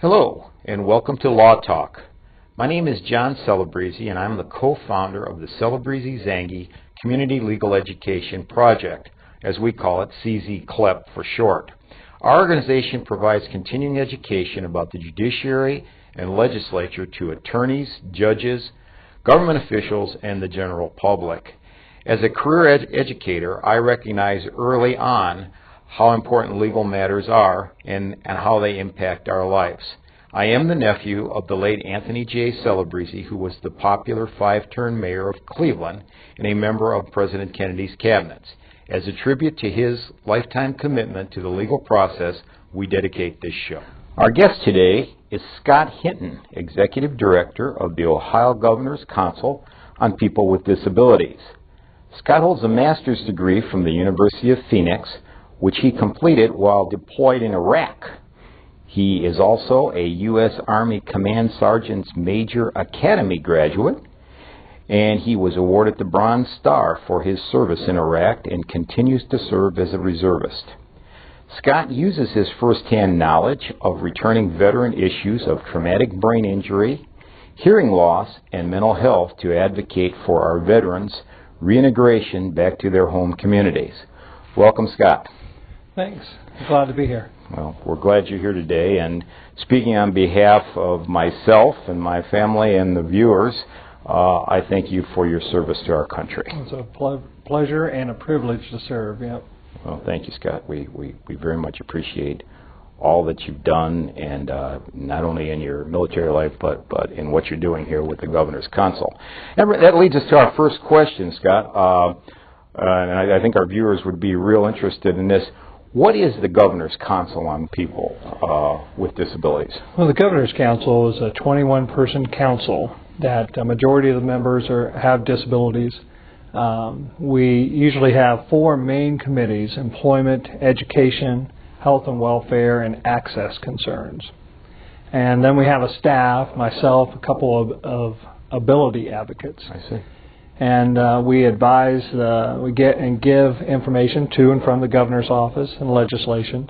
Hello, and welcome to Law Talk. My name is CZ-CLEP, and I'm the co-founder of the Celebrezze Zanghi Community Legal Education Project, as we call it, CZ-CLEP for short. Our organization provides continuing education about the judiciary and legislature to attorneys, judges, government officials, and the general public. As a career educator, I recognize early on how important legal matters are and how they impact our lives. I am the nephew of the late Anthony J. Celebrezze, who was the popular five-term mayor of Cleveland and a member of President Kennedy's cabinets. As a tribute to his lifetime commitment to the legal process, we dedicate this show. Our guest today is Scott Hinton, Executive Director of the Ohio Governor's Council on People with Disabilities. Scott holds a master's degree from the University of Phoenix, which he completed while deployed in Iraq. He is also a U.S. Army Command Sergeant's Major Academy graduate, and he was awarded the Bronze Star for his service in Iraq and continues to serve as a reservist. Scott uses his first-hand knowledge of returning veteran issues of traumatic brain injury, hearing loss, and mental health to advocate for our veterans' reintegration back to their home communities. Welcome, Scott. Thanks. Glad to be here. Well, we're glad you're here today, and speaking on behalf of myself and my family and the viewers, I thank you for your service to our country. It's a pleasure and a privilege to serve. Yep. Well, thank you, Scott. We very much appreciate all that you've done, and not only in your military life, but in what you're doing here with the Governor's Council. And that leads us to our first question, Scott, and I think our viewers would be real interested in this. What is the Governor's Council on People with Disabilities? Well, the Governor's Council is a 21-person council that a majority of the members have disabilities. We usually have four main committees: employment, education, health and welfare, and access concerns. And then we have a staff, myself, a couple of ability advocates. I see. And we advise, we get and give information to and from the Governor's office and legislations.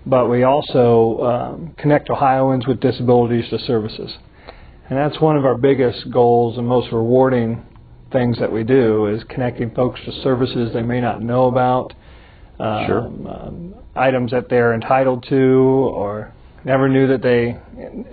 But we also connect Ohioans with disabilities to services. And that's one of our biggest goals and most rewarding things that we do, is connecting folks to services they may not know about, items that they're entitled to or never knew that they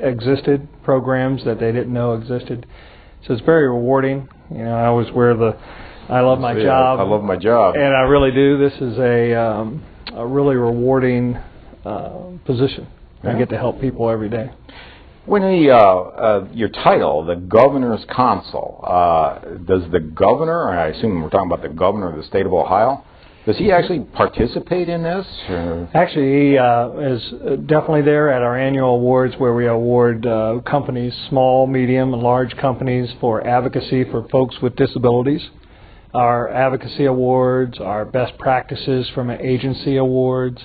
existed, programs that they didn't know existed. So it's very rewarding. You know, I always wear I love my job. I love my job. And I really do. This is a really rewarding position. Yeah. I get to help people every day. When your title, the Governor's Council, does the Governor, and I assume we're talking about the Governor of the state of Ohio, does he actually participate in this? Or? Actually, he is definitely there at our annual awards, where we award companies, small, medium, and large companies, for advocacy for folks with disabilities. Our advocacy awards, our best practices from an agency awards.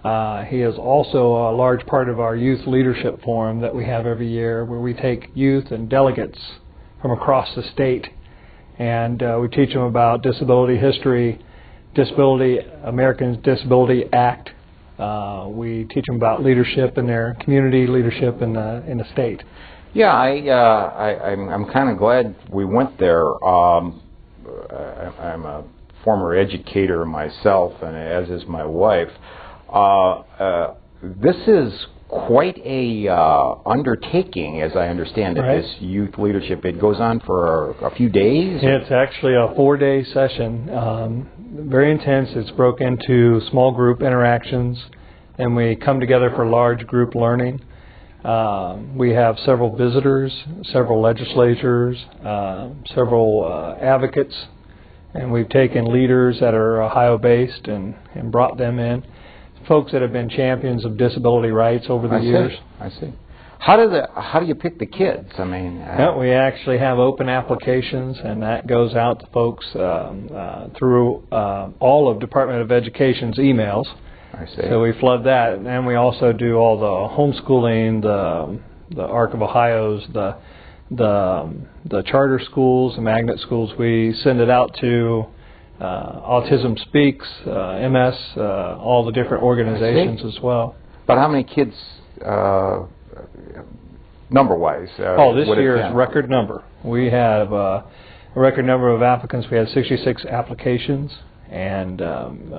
He is also a large part of our youth leadership forum that we have every year, where we take youth and delegates from across the state, and we teach them about disability history, Americans Disability Act. We teach them about leadership in their community, leadership in the state. Yeah, I'm kind of glad we went there. I'm a former educator myself, and as is my wife. This is quite a undertaking, as I understand it, right. This youth leadership. It goes on for a few days? It's actually a 4-day session. Very intense. It's broken into small group interactions, and we come together for large group learning. We have several visitors, several legislators, several advocates, and we've taken leaders that are Ohio-based and brought them in. Folks that have been champions of disability rights over the years. I see. How do you pick the kids? I mean, we actually have open applications, and that goes out to folks through all of Department of Education's emails. I see. So we flood that, and we also do all the homeschooling, the Arc of Ohio's, the charter schools, the magnet schools. We send it out to Autism Speaks, MS, all the different organizations as well. But how many kids number-wise? This year is record number. We have a record number of applicants. We had 66 applications, and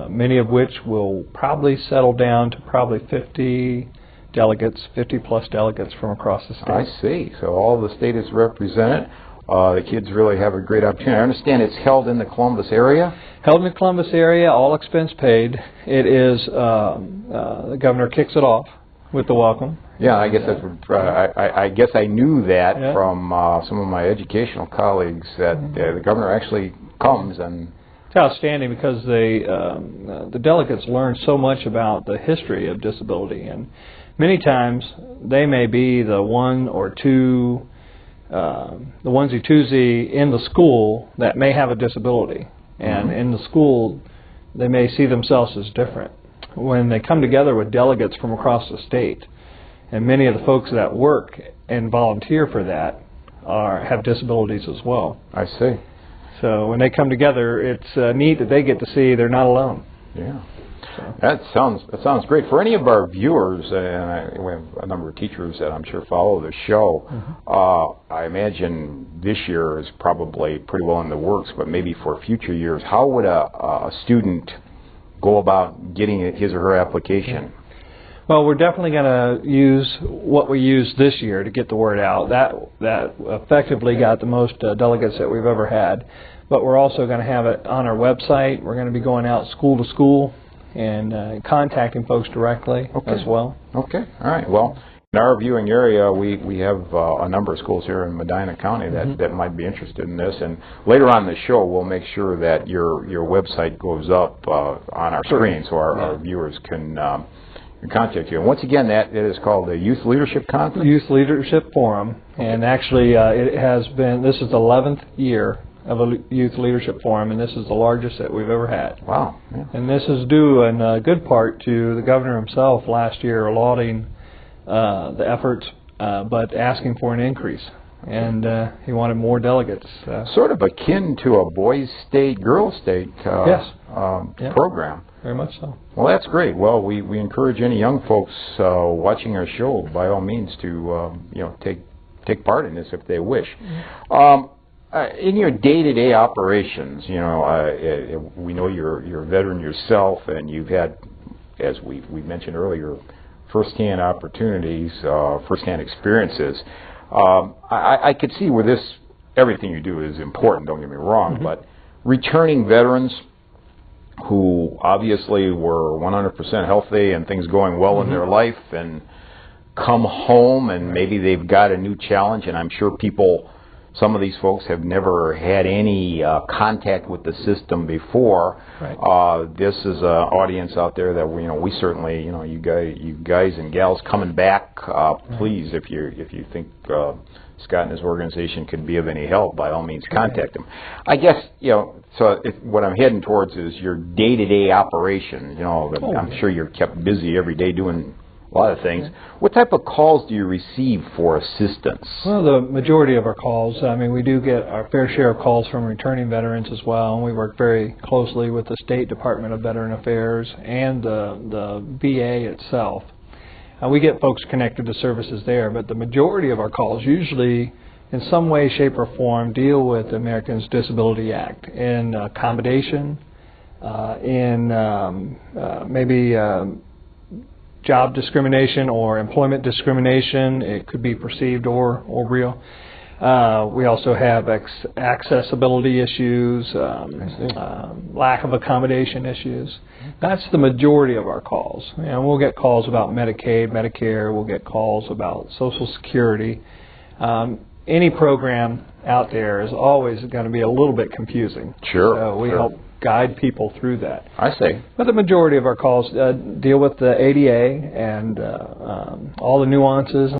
many of which will probably settle down to probably 50 delegates, 50-plus delegates from across the state. I see. So all the state is represented. The kids really have a great opportunity. I understand it's held in the Columbus area? Held in the Columbus area, all expense paid. It is, the governor kicks it off with the welcome. Yeah, I guess that's what, I guess I knew that from some of my educational colleagues that the governor actually comes and... It's outstanding because the delegates learn so much about the history of disability, and many times they may be the one or two, the onesie-twosie in the school that may have a disability, and in the school they may see themselves as different. When they come together with delegates from across the state, and many of the folks that work and volunteer for that have disabilities as well. I see. So when they come together, it's neat that they get to see they're not alone. Yeah. So. That sounds great. For any of our viewers, and we have a number of teachers that I'm sure follow the show, I imagine this year is probably pretty well in the works, but maybe for future years, how would a student go about getting his or her application? Well, we're definitely going to use what we used this year to get the word out. That effectively got the most delegates that we've ever had. But we're also going to have it on our website. We're going to be going out school to school and contacting folks directly as well. Okay. All right. Well, in our viewing area, we have a number of schools here in Medina County that might be interested in this. And later on in the show, we'll make sure that your website goes up on our screen so our viewers can contact you. And once again, it is called the Youth Leadership Conference? Youth Leadership Forum. And actually, it has been, this is the 11th year of a Youth Leadership Forum, and this is the largest that we've ever had. Wow. Yeah. And this is due in good part to the governor himself last year lauding the efforts, but asking for an increase. And he wanted more delegates. Sort of akin to a boys' state, girls' state program. Very much so. Well, that's great. Well, we encourage any young folks watching our show, by all means, to take part in this if they wish. In your day-to-day operations, we know you're a veteran yourself, and you've had, as we mentioned earlier, first-hand opportunities, first-hand experiences. I could see where everything you do is important, don't get me wrong, but returning veterans who obviously were 100% healthy and things going well in their life and come home and maybe they've got a new challenge, and I'm sure some of these folks have never had any contact with the system before. Right. This is an audience out there that we certainly, you guys and gals coming back, please, if you think Scott and his organization can be of any help, by all means contact them. I guess, what I'm heading towards is your day-to-day operation. I'm sure you're kept busy every day doing a lot of things. What type of calls do you receive for assistance? Well, the majority of our calls, we do get our fair share of calls from returning veterans as well, and we work very closely with the State Department of Veteran Affairs and the VA itself. We get folks connected to services there, but the majority of our calls usually in some way, shape, or form deal with the Americans Disability Act in accommodation, in maybe job discrimination or employment discrimination. It could be perceived or real. We also have accessibility issues, lack of accommodation issues. That's the majority of our calls. And we'll get calls about Medicaid, Medicare. We'll get calls about Social Security. Any program out there is always going to be a little bit confusing. Sure. So we help guide people through that. I see. But the majority of our calls deal with the ADA and all the nuances